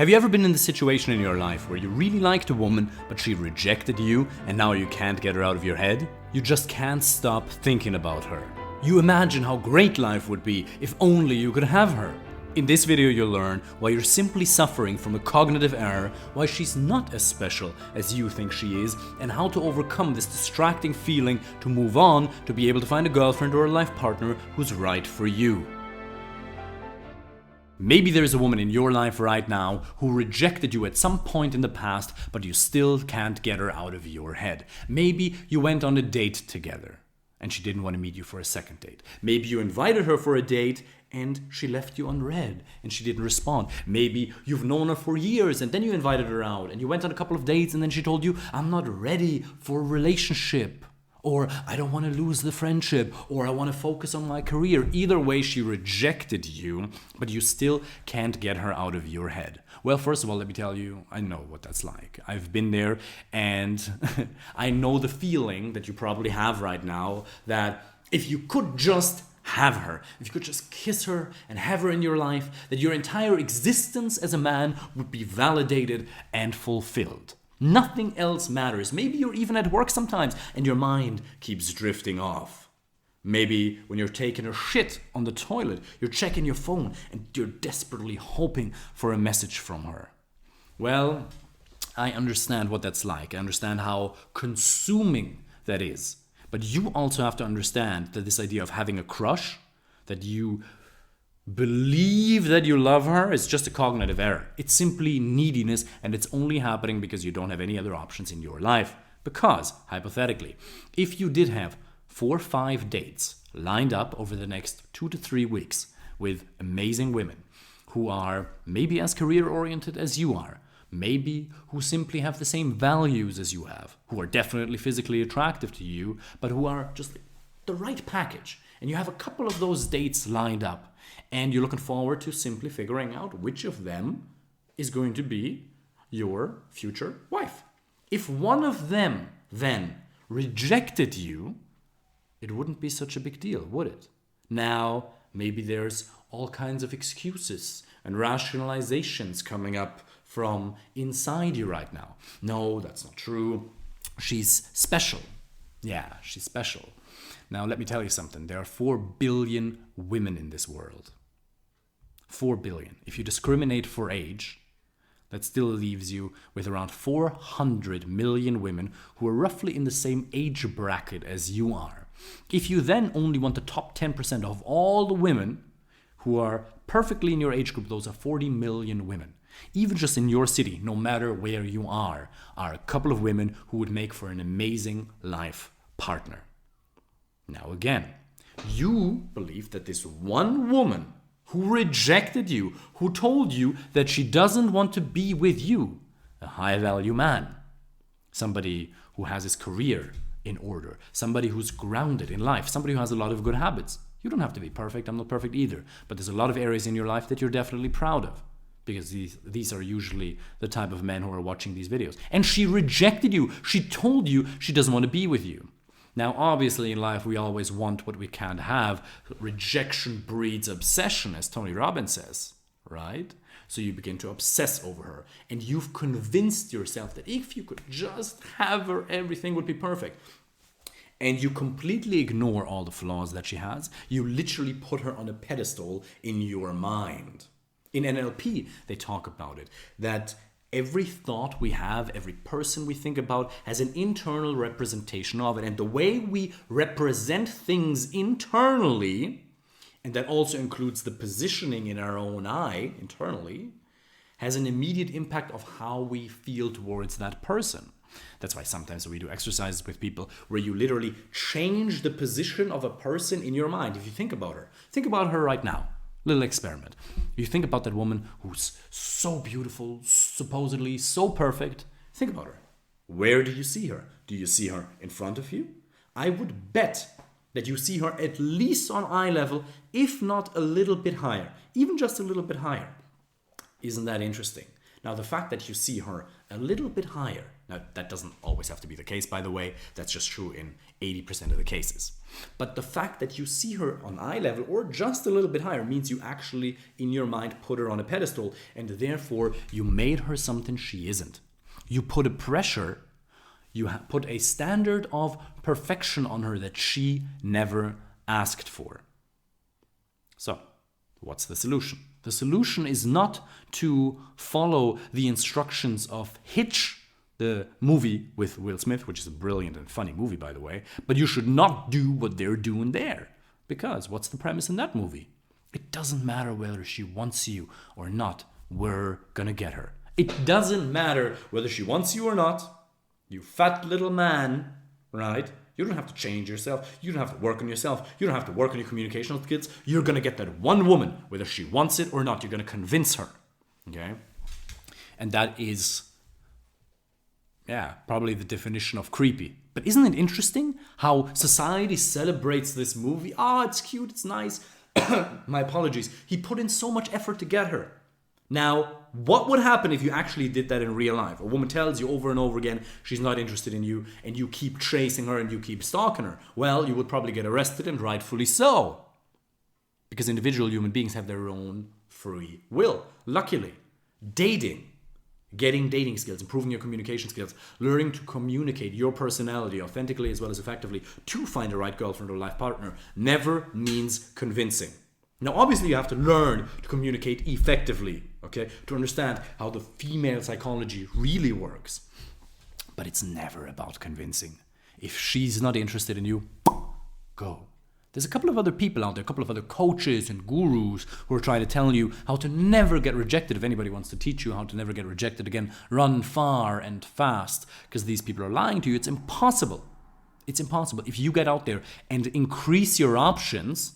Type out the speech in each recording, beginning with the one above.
Have you ever been in the situation in your life where you really liked a woman, but she rejected you and now you can't get her out of your head? You just can't stop thinking about her. You imagine how great life would be if only you could have her. In this video you'll learn why you're simply suffering from a cognitive error, why she's not as special as you think she is, and how to overcome this distracting feeling to move on to be able to find a girlfriend or a life partner who's right for you. Maybe there's a woman in your life right now who rejected you at some point in the past, but you still can't get her out of your head. Maybe you went on a date together and she didn't want to meet you for a second date. Maybe you invited her for a date and she left you unread and she didn't respond. Maybe you've known her for years and then you invited her out and you went on a couple of dates and then she told you, "I'm not ready for a relationship." Or, "I don't want to lose the friendship," or, "I want to focus on my career." Either way, she rejected you, but you still can't get her out of your head. Well, first of all, let me tell you, I know what that's like. I've been there, and I know the feeling that you probably have right now, that if you could just have her, if you could just kiss her and have her in your life, that your entire existence as a man would be validated and fulfilled. Nothing else matters. Maybe you're even at work sometimes and your mind keeps drifting off. Maybe when you're taking a shit on the toilet, you're checking your phone and you're desperately hoping for a message from her. Well, I understand what that's like. I understand how consuming that is. But you also have to understand that this idea of having a crush, that you believe that you love her, is just a cognitive error. It's simply neediness, and it's only happening because you don't have any other options in your life. Because, hypothetically, if you did have 4 or 5 dates lined up over the next 2 to 3 weeks with amazing women who are maybe as career-oriented as you are, maybe who simply have the same values as you have, who are definitely physically attractive to you, but who are just the right package, and you have a couple of those dates lined up, and you're looking forward to simply figuring out which of them is going to be your future wife. If one of them then rejected you, it wouldn't be such a big deal, would it? Now, maybe there's all kinds of excuses and rationalizations coming up from inside you right now. No, that's not true. She's special. Yeah, she's special. Now, let me tell you something. There are 4 billion women in this world. 4 billion. If you discriminate for age, that still leaves you with around 400 million women who are roughly in the same age bracket as you are. If you then only want the top 10% of all the women who are perfectly in your age group, those are 40 million women. Even just in your city, no matter where you are a couple of women who would make for an amazing life partner. Now again, you believe that this one woman who rejected you, who told you that she doesn't want to be with you, a high-value man, somebody who has his career in order, somebody who's grounded in life, somebody who has a lot of good habits. You don't have to be perfect, I'm not perfect either, but there's a lot of areas in your life that you're definitely proud of, because these are usually the type of men who are watching these videos. And she rejected you. She told you she doesn't want to be with you. Now, obviously, in life, we always want what we can't have. Rejection breeds obsession, as Tony Robbins says, right? So you begin to obsess over her. And you've convinced yourself that if you could just have her, everything would be perfect. And you completely ignore all the flaws that she has. You literally put her on a pedestal in your mind. In NLP, they talk about it, that every thought we have, every person we think about has an internal representation of it. And the way we represent things internally, and that also includes the positioning in our own eye internally, has an immediate impact of how we feel towards that person. That's why sometimes we do exercises with people where you literally change the position of a person in your mind. If you think about her right now. Little experiment. You think about that woman who's so beautiful, supposedly so perfect. Think about her. Where do you see her? Do you see her in front of you? I would bet that you see her at least on eye level, if not a little bit higher. Even just a little bit higher. Isn't that interesting? Now, the fact that you see her a little bit higher Now, that doesn't always have to be the case, by the way. That's just true in 80% of the cases. But the fact that you see her on eye level or just a little bit higher means you actually, in your mind, put her on a pedestal, and therefore you made her something she isn't. You put a pressure, you put a standard of perfection on her that she never asked for. So, what's the solution? The solution is not to follow the instructions of Hitch, the movie with Will Smith, which is a brilliant and funny movie, by the way, but you should not do what they're doing there. Because what's the premise in that movie? It doesn't matter whether she wants you or not, we're gonna get her. It doesn't matter whether she wants you or not, you fat little man, right? You don't have to change yourself. You don't have to work on yourself. You don't have to work on your communication skills. You're going to get that one woman, whether she wants it or not. You're going to convince her. Okay? And that is, probably the definition of creepy. But isn't it interesting how society celebrates this movie? Oh, it's cute. It's nice. My apologies. He put in so much effort to get her. Now, what would happen if you actually did that in real life? A woman tells you over and over again she's not interested in you, and you keep chasing her and you keep stalking her. Well, you would probably get arrested, and rightfully so. Because individual human beings have their own free will. Luckily, getting dating skills, improving your communication skills, learning to communicate your personality authentically as well as effectively to find a right girlfriend or life partner never means convincing. Now, obviously, you have to learn to communicate effectively, okay, to understand how the female psychology really works. But it's never about convincing. If she's not interested in you, go. There's a couple of other people out there, a couple of other coaches and gurus who are trying to tell you how to never get rejected. If anybody wants to teach you how to never get rejected again, run far and fast, because these people are lying to you. It's impossible. It's impossible. If you get out there and increase your options,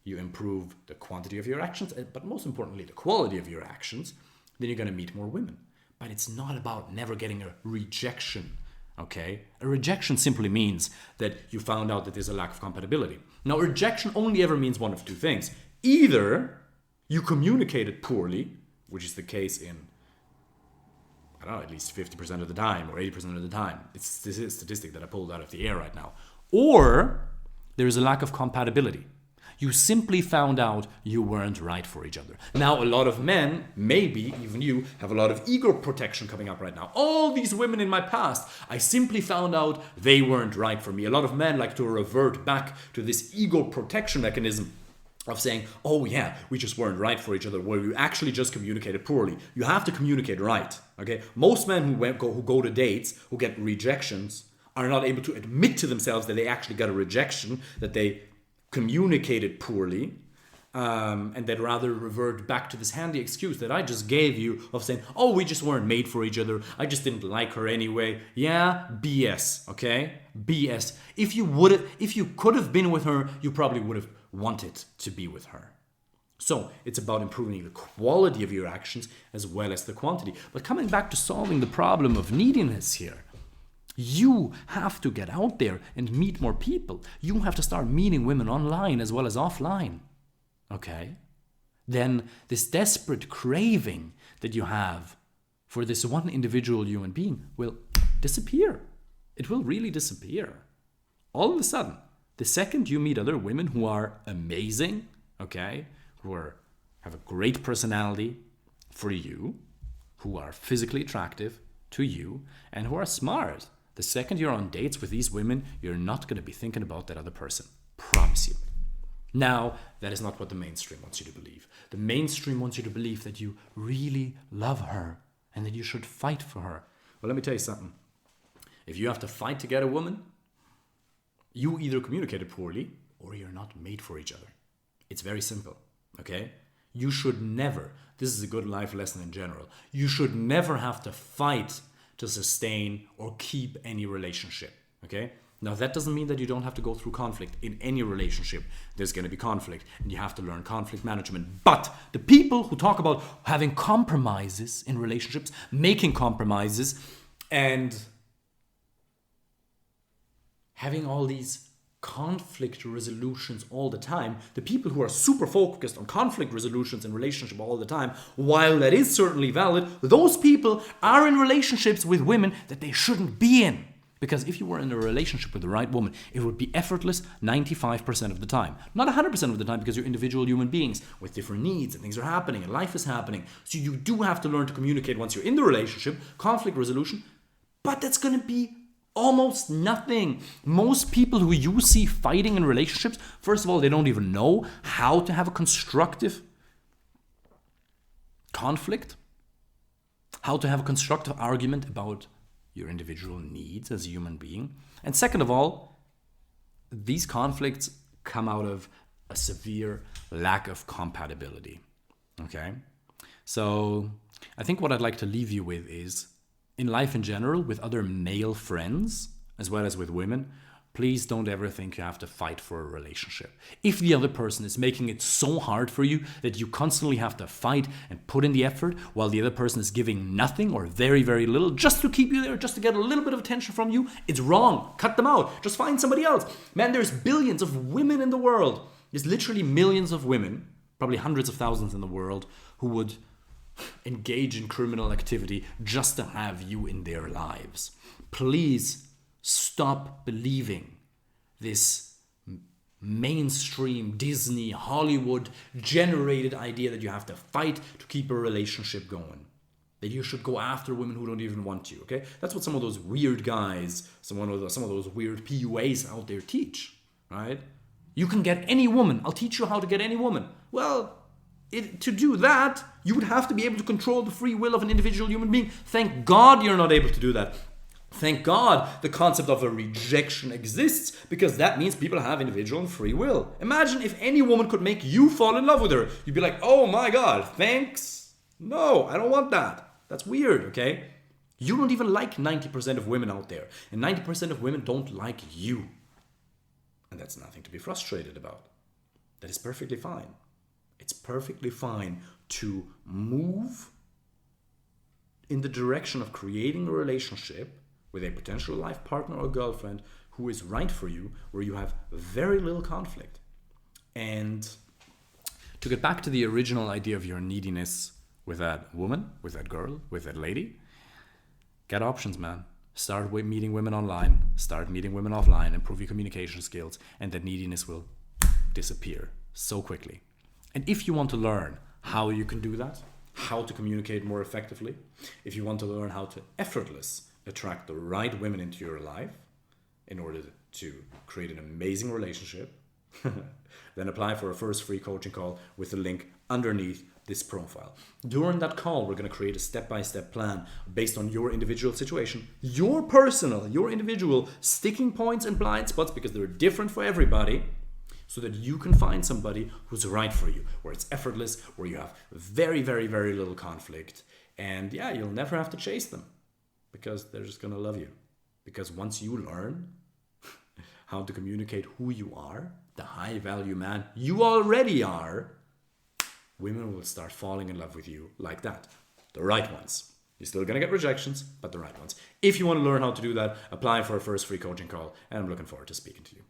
you improve the quantity of your actions, but most importantly, the quality of your actions, then you're going to meet more women. But it's not about never getting a rejection, okay? A rejection simply means that you found out that there's a lack of compatibility. Now, rejection only ever means one of two things. Either you communicated poorly, which is the case in, I don't know, at least 50% of the time or 80% of the time. This is a statistic that I pulled out of the air right now. Or there is a lack of compatibility. You simply found out you weren't right for each other. Now, a lot of men, maybe even you, have a lot of ego protection coming up right now. All these women in my past, I simply found out they weren't right for me. A lot of men like to revert back to this ego protection mechanism of saying, oh yeah, we just weren't right for each other, where you actually just communicated poorly. You have to communicate right, okay? Most men who go to dates, who get rejections, are not able to admit to themselves that they actually got a rejection, that they communicated poorly, and they'd rather revert back to this handy excuse that I just gave you of saying, oh, we just weren't made for each other, I just didn't like her anyway. Yeah, BS, okay? BS. If you could have been with her, you probably would have wanted to be with her. So it's about improving the quality of your actions as well as the quantity. But coming back to solving the problem of neediness here, you have to get out there and meet more people. You have to start meeting women online as well as offline. Okay? Then this desperate craving that you have for this one individual human being will disappear. It will really disappear. All of a sudden, the second you meet other women who are amazing, okay, who have a great personality for you, who are physically attractive to you, and who are smart, the second you're on dates with these women, you're not going to be thinking about that other person. Promise you. Now, that is not what the mainstream wants you to believe. The mainstream wants you to believe that you really love her and that you should fight for her. Well, let me tell you something. If you have to fight to get a woman, you either communicated poorly or you're not made for each other. It's very simple, okay? You should never, this is a good life lesson in general, you should never have to fight to sustain or keep any relationship, okay? Now, that doesn't mean that you don't have to go through conflict. In any relationship, there's going to be conflict, and you have to learn conflict management. But the people who talk about having compromises in relationships, making compromises, and having all these conflict resolutions all the time, the people who are super focused on conflict resolutions in relationship all the time, while that is certainly valid, those people are in relationships with women that they shouldn't be in. Because if you were in a relationship with the right woman, it would be effortless 95% of the time. Not 100% of the time, because you're individual human beings with different needs and things are happening and life is happening. So you do have to learn to communicate once you're in the relationship, conflict resolution, but that's going to be almost nothing. Most people who you see fighting in relationships, first of all, they don't even know how to have a constructive conflict, how to have a constructive argument about your individual needs as a human being. And second of all, these conflicts come out of a severe lack of compatibility. Okay? So I think what I'd like to leave you with is, in life in general, with other male friends, as well as with women, please don't ever think you have to fight for a relationship. If the other person is making it so hard for you that you constantly have to fight and put in the effort while the other person is giving nothing or very, very little just to keep you there, just to get a little bit of attention from you, it's wrong. Cut them out. Just find somebody else. Man, there's billions of women in the world. There's literally millions of women, probably hundreds of thousands in the world, who would engage in criminal activity just to have you in their lives. Please stop believing this mainstream Disney, Hollywood generated idea that you have to fight to keep a relationship going. That you should go after women who don't even want you, okay? That's what some of those weird guys, some of those weird PUAs out there teach, right? You can get any woman. I'll teach you how to get any woman. Well, to do that, you would have to be able to control the free will of an individual human being. Thank God you're not able to do that. Thank God the concept of a rejection exists, because that means people have individual and free will. Imagine if any woman could make you fall in love with her. You'd be like, oh my God, thanks. No, I don't want that. That's weird, okay? You don't even like 90% of women out there. And 90% of women don't like you. And that's nothing to be frustrated about. That is perfectly fine. It's perfectly fine to move in the direction of creating a relationship with a potential life partner or girlfriend who is right for you, where you have very little conflict. And to get back to the original idea of your neediness with that woman, with that girl, with that lady, get options, man. Start meeting women online, start meeting women offline, improve your communication skills, and that neediness will disappear so quickly. And if you want to learn how you can do that, how to communicate more effectively, if you want to learn how to effortlessly attract the right women into your life in order to create an amazing relationship, then apply for a first free coaching call with the link underneath this profile. During that call, we're going to create a step-by-step plan based on your individual situation, your personal, your individual sticking points and blind spots, because they're different for everybody, so that you can find somebody who's right for you, where it's effortless, where you have very, very, very little conflict. And yeah, you'll never have to chase them, because they're just going to love you. Because once you learn how to communicate who you are, the high value man you already are, women will start falling in love with you like that. The right ones. You're still going to get rejections, but the right ones. If you want to learn how to do that, apply for a first free coaching call, and I'm looking forward to speaking to you.